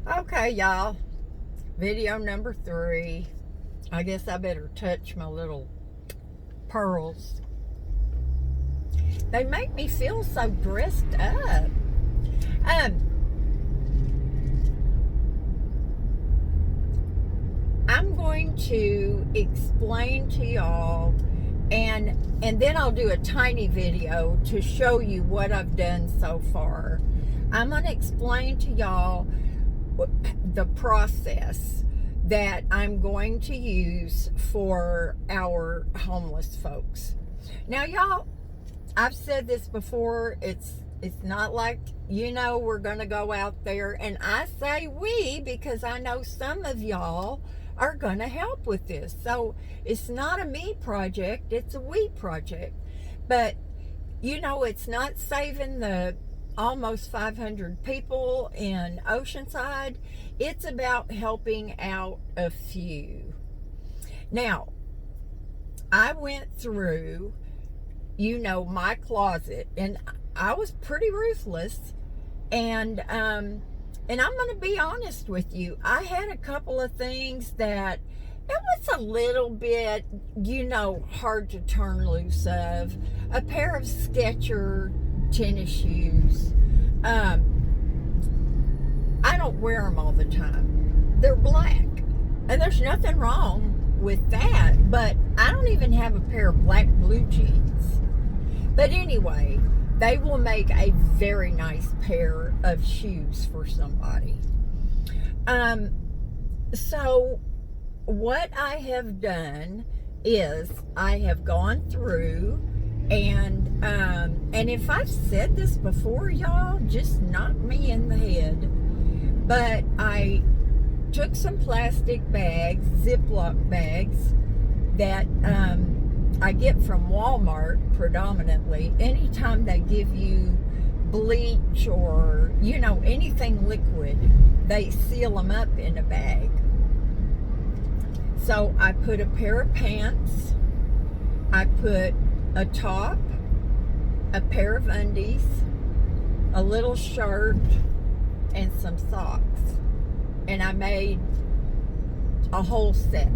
Okay, y'all. Video number 3. I guess I better touch my little pearls. They make me feel so dressed up. Um, I'm going to explain to y'all, and then I'll do a tiny video to show you what I've done so far. I'm going to explain to y'all the process that I'm going to use for our homeless folks. Now, y'all, I've said this before. It's not like, we're going to go out there, and I say we because I know some of y'all are going to help with this. So it's not a me project, it's a we project. But it's not saving the almost 500 people in Oceanside. It's about helping out a few. Now, I went through, my closet, and I was pretty ruthless. And I'm going to be honest with you. I had a couple of things that it was a little bit, hard to turn loose of. A pair of Skechers tennis shoes. I don't wear them all the time. They're black. And there's nothing wrong with that. But I don't even have a pair of black blue jeans. But anyway, they will make a very nice pair of shoes for somebody. So what I have done is I have gone through and if I've said this before, y'all, just knock me in the head. But I took some plastic bags, Ziploc bags, that I get from Walmart predominantly. Anytime they give you bleach or, anything liquid, they seal them up in a bag. So I put a pair of pants, I put a top, a pair of undies, a little shirt, and some socks. And I made a whole set.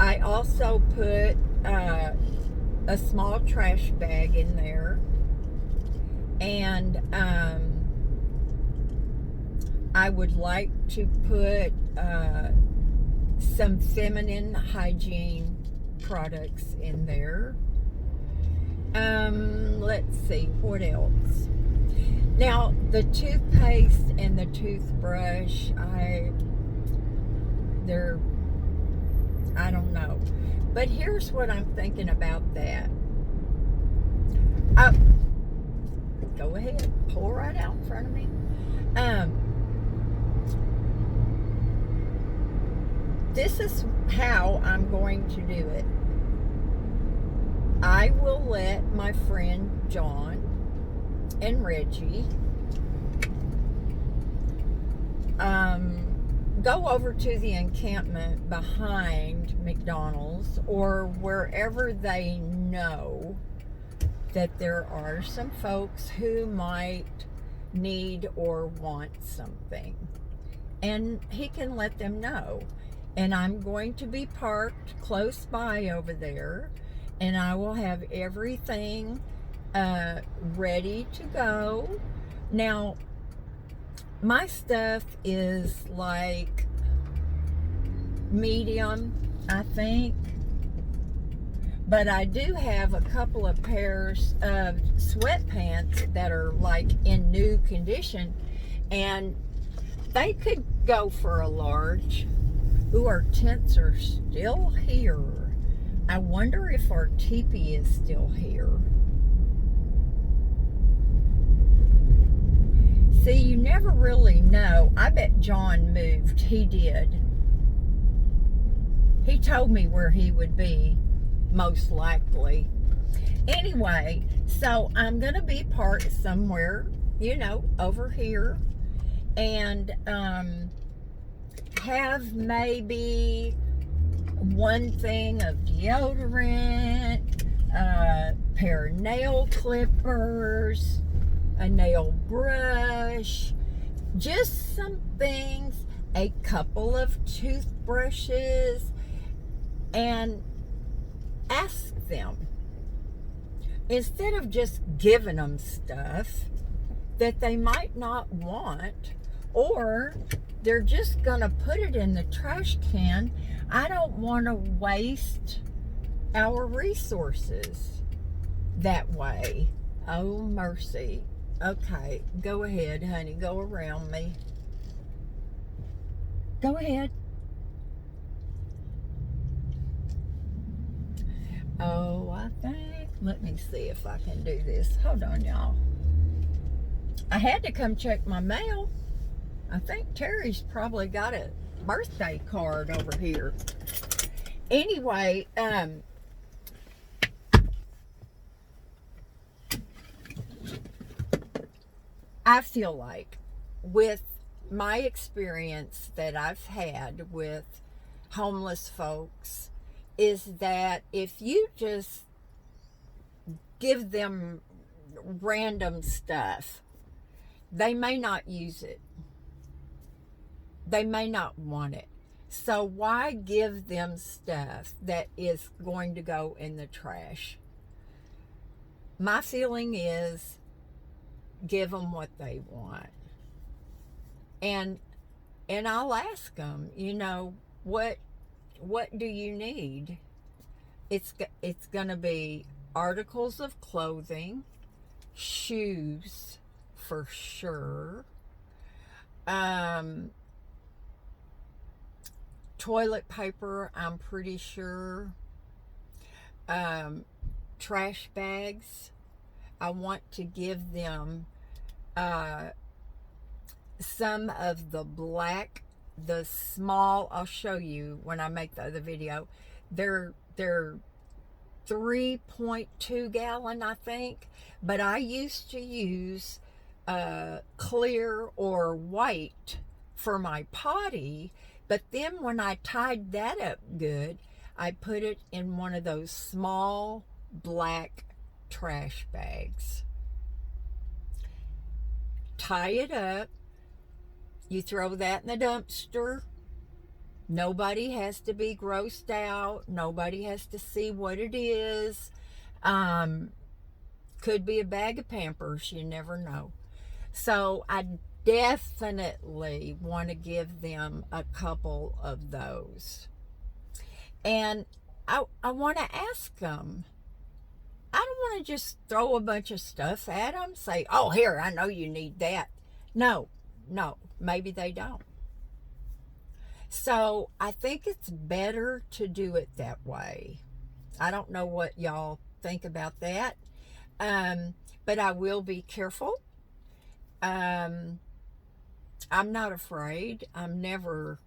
I also put a small trash bag in there. And I would like to put some feminine hygiene products in there. Let's see, what else? Now, the toothpaste and the toothbrush, I don't know. But here's what I'm thinking about that. Go ahead, pull right out in front of me. This is how I'm going to do it. I will let my friend John and Reggie go over to the encampment behind McDonald's or wherever they know that there are some folks who might need or want something. And he can let them know. And I'm going to be parked close by over there, and I will have everything ready to go. Now, my stuff is like medium, I think. But I do have a couple of pairs of sweatpants that are like in new condition, and they could go for a large. Ooh, our tents are still here. I wonder if our teepee is still here. See, you never really know. I bet John moved. He did. He told me where he would be, most likely. Anyway, so I'm going to be parked somewhere, over here. And have maybe one thing of deodorant, a pair of nail clippers, a nail brush, Just some things, a couple of toothbrushes, and ask them. Instead of just giving them stuff that they might not want, or they're just going to put it in the trash can. I don't want to waste our resources that way. Oh, mercy. Okay, go ahead, honey. Go around me. Go ahead. Oh, I think, let me see if I can do this. Hold on, y'all. I had to come check my mail. I think Terry's probably got a birthday card over here. Anyway, I feel like with my experience that I've had with homeless folks is that if you just give them random stuff, they may not use it. They may not want it. So why give them stuff that is going to go in the trash? My feeling is give them what they want. And I'll ask them, what do you need? It's going to be articles of clothing, shoes for sure, toilet paper, I'm pretty sure, trash bags. I want to give them some of the small, I'll show you when I make the other video. They're 3.2 gallon, I think, but I used to use clear or white for my potty, but then when I tied that up good, I put it in one of those small black trash bags. Tie it up, you throw that in the dumpster. Nobody has to be grossed out. Nobody has to see what it is. Could be a bag of Pampers. You never know. So I definitely want to give them a couple of those. And I want to ask them. I don't want to just throw a bunch of stuff at them. Say, oh, here, I know you need that. No, maybe they don't. So I think it's better to do it that way. I don't know what y'all think about that. But I will be careful. I'm not afraid. I'm never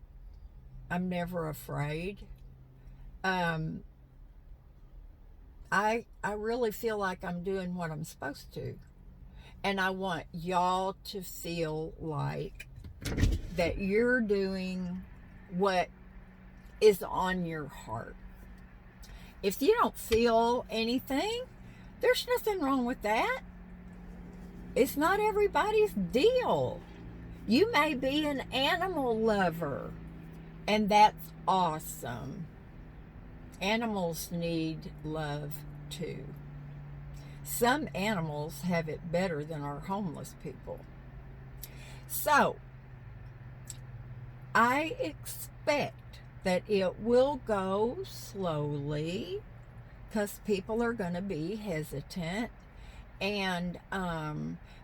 afraid. I really feel like I'm doing what I'm supposed to. And I want y'all to feel like that you're doing what is on your heart. If you don't feel anything, there's nothing wrong with that. It's not everybody's deal. You may be an animal lover, and that's awesome. Animals need love too. Some animals have it better than our homeless people. So, I expect that it will go slowly because people are going to be hesitant, and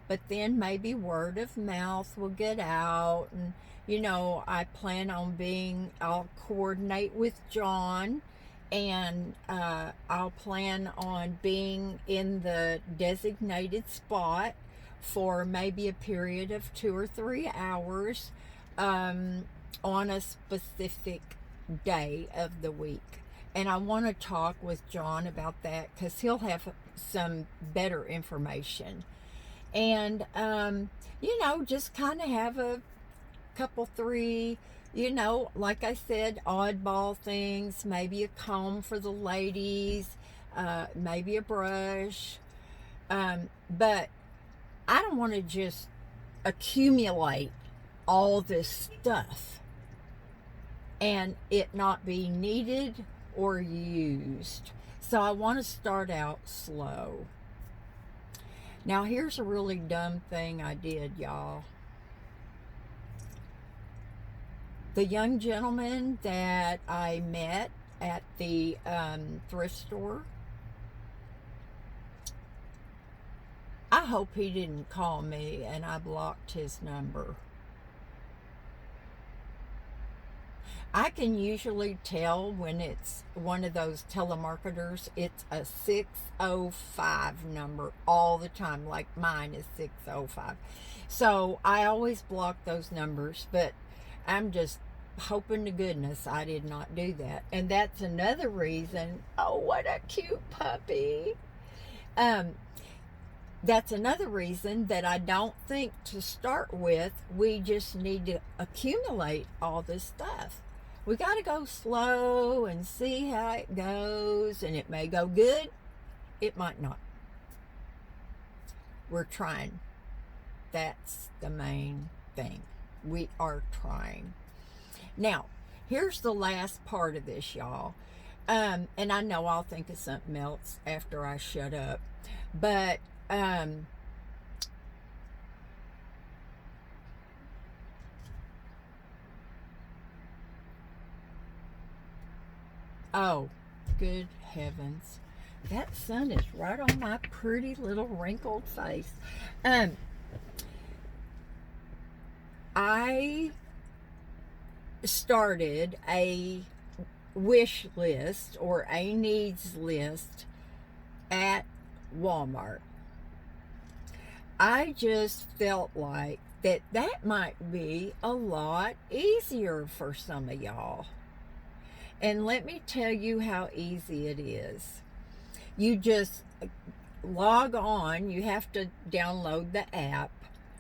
but then maybe word of mouth will get out, and I plan on I'll coordinate with John, and I'll plan on being in the designated spot for maybe a period of 2 or 3 hours on a specific day of the week. And I want to talk with John about that because he'll have some better information. And, just kind of have a couple, 3, like I said, oddball things, maybe a comb for the ladies, maybe a brush. But I don't want to just accumulate all this stuff and it not be needed or used. So I want to start out slow. Now here's a really dumb thing I did, y'all. The young gentleman that I met at the thrift store, I hope he didn't call me and I blocked his number. I can usually tell when it's one of those telemarketers. It's a 605 number all the time, like mine is 605. So I always block those numbers, but I'm just hoping to goodness I did not do that. And that's another reason. Oh, what a cute puppy. That's another reason that I don't think to start with, we just need to accumulate all this stuff. We got to go slow and see how it goes, and it may go good, it might not. We're trying. That's the main thing. We are trying. Now, here's the last part of this, y'all. And I know I'll think of something else after I shut up. But oh, good heavens. That sun is right on my pretty little wrinkled face. I started a wish list or a needs list at Walmart. I just felt like that might be a lot easier for some of y'all. And let me tell you how easy it is. You just log on. You have to download the app,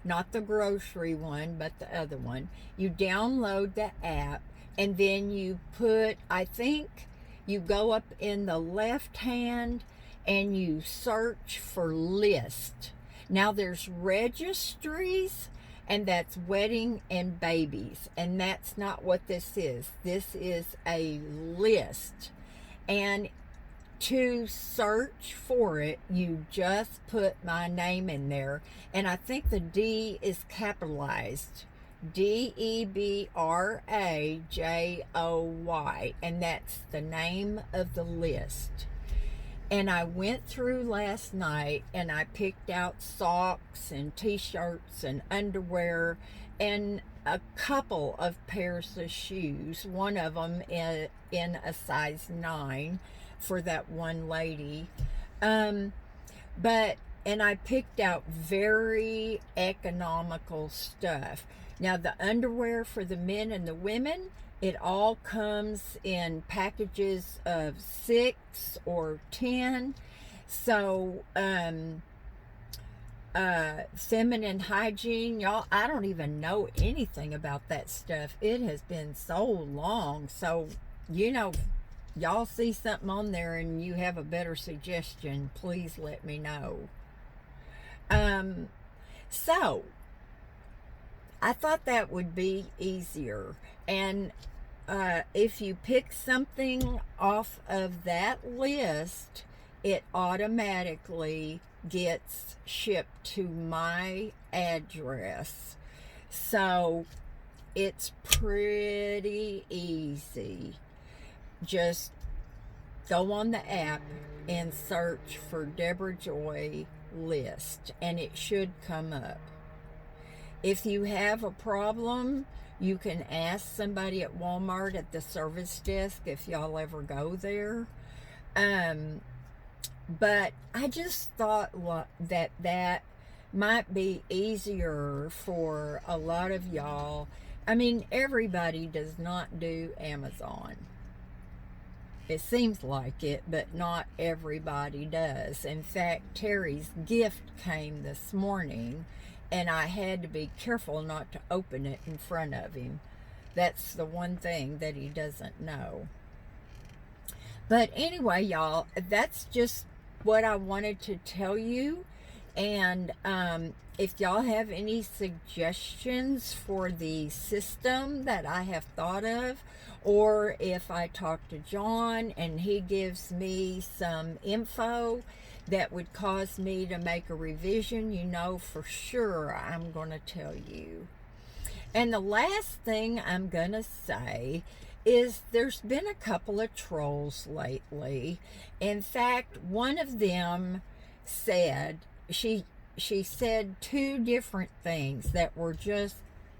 not the grocery one, but the other one. You download the app, and then you put, I think you go up in the left hand and you search for list. Now there's registries, and that's wedding and babies, and that's not what this is. This is a list, and to search for it, you just put my name in there, and I think the D is capitalized, Debrajoy, and that's the name of the list. And I went through last night and I picked out socks and t-shirts and underwear and a couple of pairs of shoes, one of them in a size 9 for that one lady. And I picked out very economical stuff. Now the underwear for the men and the women, it all comes in packages of 6 or 10. So, feminine hygiene, y'all, I don't even know anything about that stuff. It has been so long. So, y'all see something on there and you have a better suggestion, please let me know. So, I thought that would be easier. And if you pick something off of that list, it automatically gets shipped to my address. So it's pretty easy. Just go on the app and search for Debrajoy list, and it should come up. If you have a problem, you can ask somebody at Walmart at the service desk if y'all ever go there. But I just thought that might be easier for a lot of y'all. I mean, everybody does not do Amazon. It seems like it, but not everybody does. In fact, Terry's gift came this morning, and I had to be careful not to open it in front of him. That's the one thing that he doesn't know. But anyway, y'all, that's just what I wanted to tell you. And if y'all have any suggestions for the system that I have thought of, or if I talk to John and he gives me some info that would cause me to make a revision, you know for sure I'm going to tell you. And the last thing I'm going to say is there's been a couple of trolls lately. In fact, one of them said, she said two different things that were just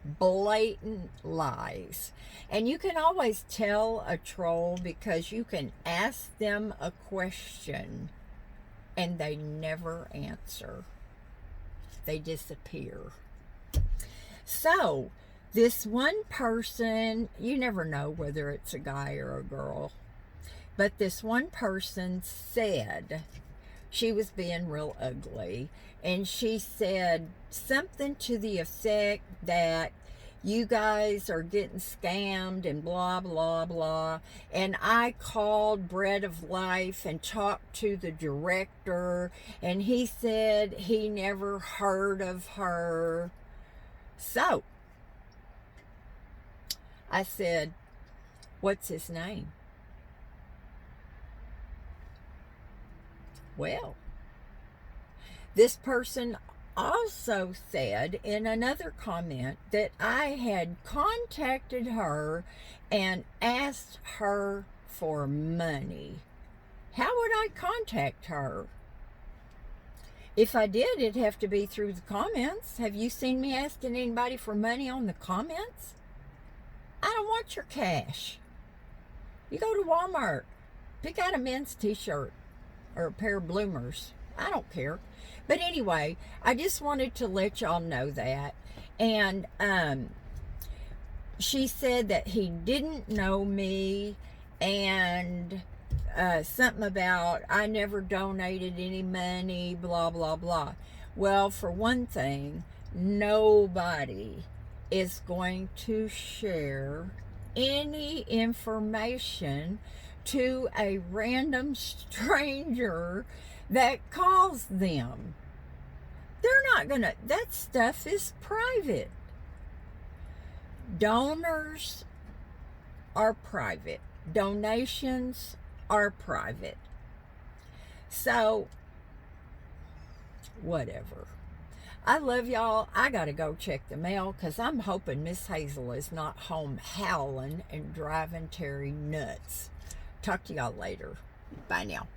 blatant lies. And you can always tell a troll because you can ask them a question and they never answer. They disappear. So, this one person, you never know whether it's a guy or a girl, but this one person said she was being real ugly, and she said something to the effect that you guys are getting scammed and blah, blah, blah. And I called Bread of Life and talked to the director, and he said he never heard of her. So, I said, what's his name? Well, this person also said in another comment that I had contacted her and asked her for money. How would I contact her? If I did, it'd have to be through the comments. Have you seen me asking anybody for money on the comments? I don't want your cash. You go to Walmart, pick out a men's t-shirt or a pair of bloomers. I don't care. But anyway, I just wanted to let y'all know that. And she said that he didn't know me, and something about I never donated any money, blah, blah, blah. Well, for one thing, nobody is going to share any information to a random stranger that calls them. They're not gonna, that stuff is private. Donors are private. Donations are private. So, whatever. I love y'all. I gotta go check the mail because I'm hoping Miss Hazel is not home howling and driving Terry nuts. Talk to y'all later. Bye now.